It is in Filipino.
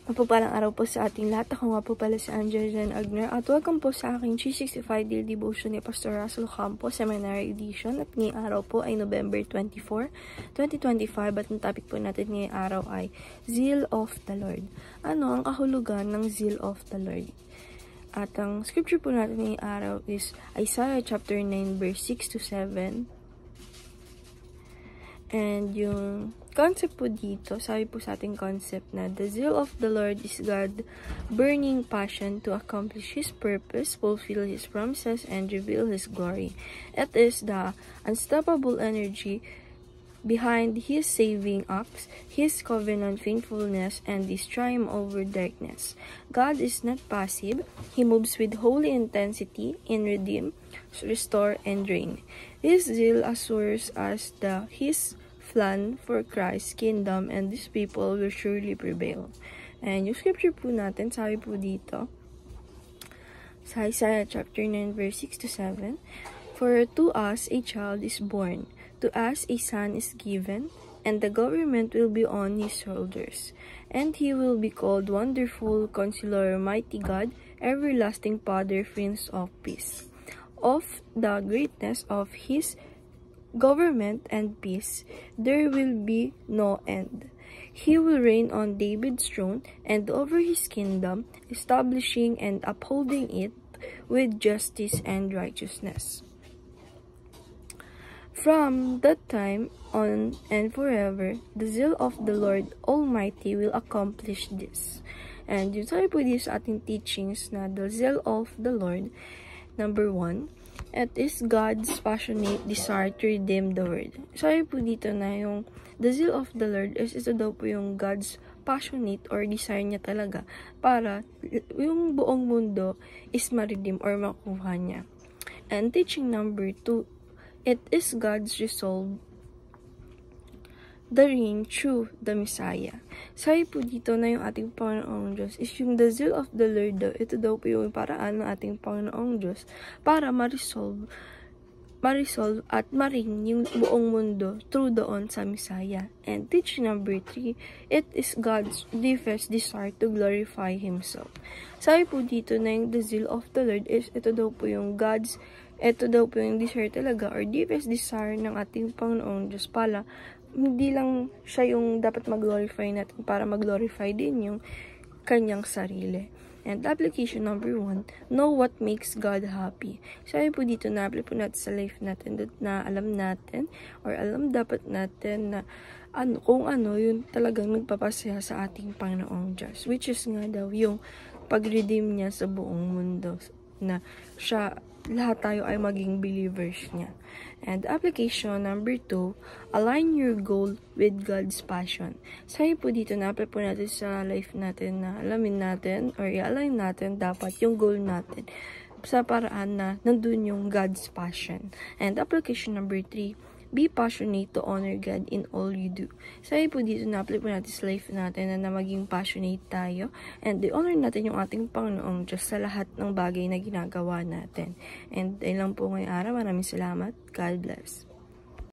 Mapupalang araw po sa ating lahat. Ako nga po pala si Angela Jen Agner at welcome po sa aking 365 Daily Devotion ni Pastor Russell Campo Seminary Edition. At ngayong araw po ay November 24, 2025 at ang topic po natin ngayong araw ay Zeal of the Lord. Ano ang kahulugan ng Zeal of the Lord? At ang scripture po natin ngayong araw is Isaiah chapter 9 verse 6 to 7. And yung concept po dito, sabi po sa ating concept na the zeal of the Lord is God's burning passion to accomplish His purpose, fulfill His promises, and reveal His glory. It is the unstoppable energy behind His saving acts, His covenant faithfulness, and His triumph over darkness. God is not passive. He moves with holy intensity in redeem, restore, and reign. His zeal assures us that His plan for Christ's kingdom and His people will surely prevail. And yung scripture po natin, sabi po dito, sa Isaiah chapter 9 verse 6 to 7, For to us a child is born, to us a son is given, and the government will be on His shoulders. And He will be called Wonderful, Counselor, Mighty God, Everlasting Father, Prince of Peace. Of the greatness of His government and peace, there will be no end. He will reign on David's throne and over His kingdom, establishing and upholding it with justice and righteousness. From that time on and forever, the zeal of the Lord Almighty will accomplish this. And yun sabi po dito sa ating teachings na the zeal of the Lord, number 1, it is God's passionate desire to redeem the world. Sabi po dito na yung the zeal of the Lord is ito daw po yung God's passionate or desire niya talaga para yung buong mundo is ma-redeem or makuha niya. And teaching number 2, it is God's resolve the reign through the Messiah. Sabi po dito na yung ating Panginoong Diyos is yung the zeal of the Lord daw. Ito daw po yung paraan ng ating Panginoong Diyos para ma-resolve at ma-reign yung buong mundo through doon sa Messiah. And teaching number 3, it is God's deepest desire to glorify Himself. Sabi po dito na yung the zeal of the Lord is ito daw po yung desire talaga or deepest desire ng ating Panginoong Diyos para hindi lang siya yung dapat mag-glorify natin para mag-glorify din yung kanyang sarili. And application number 1, know what makes God happy. Sabi po dito na apply po natin sa life natin na alam natin or alam dapat natin na kung ano yung talagang nagpapasaya sa ating Panginoong Diyos. Which is nga daw yung pag-redeem niya sa buong mundo na siya lahat tayo ay maging believers niya. And application number 2, align your goal with God's passion. Sabi po dito na apply po natin sa life natin na alamin natin or i-align natin dapat yung goal natin sa paraan na nandun yung God's passion. And application number 3, be passionate to honor God in all you do. Sabi po dito na apply po natin sa life natin na maging passionate tayo and i-honor natin yung ating Panginoong Diyos sa lahat ng bagay na ginagawa natin. And ayun lang po ngayong araw. Maraming salamat. God bless.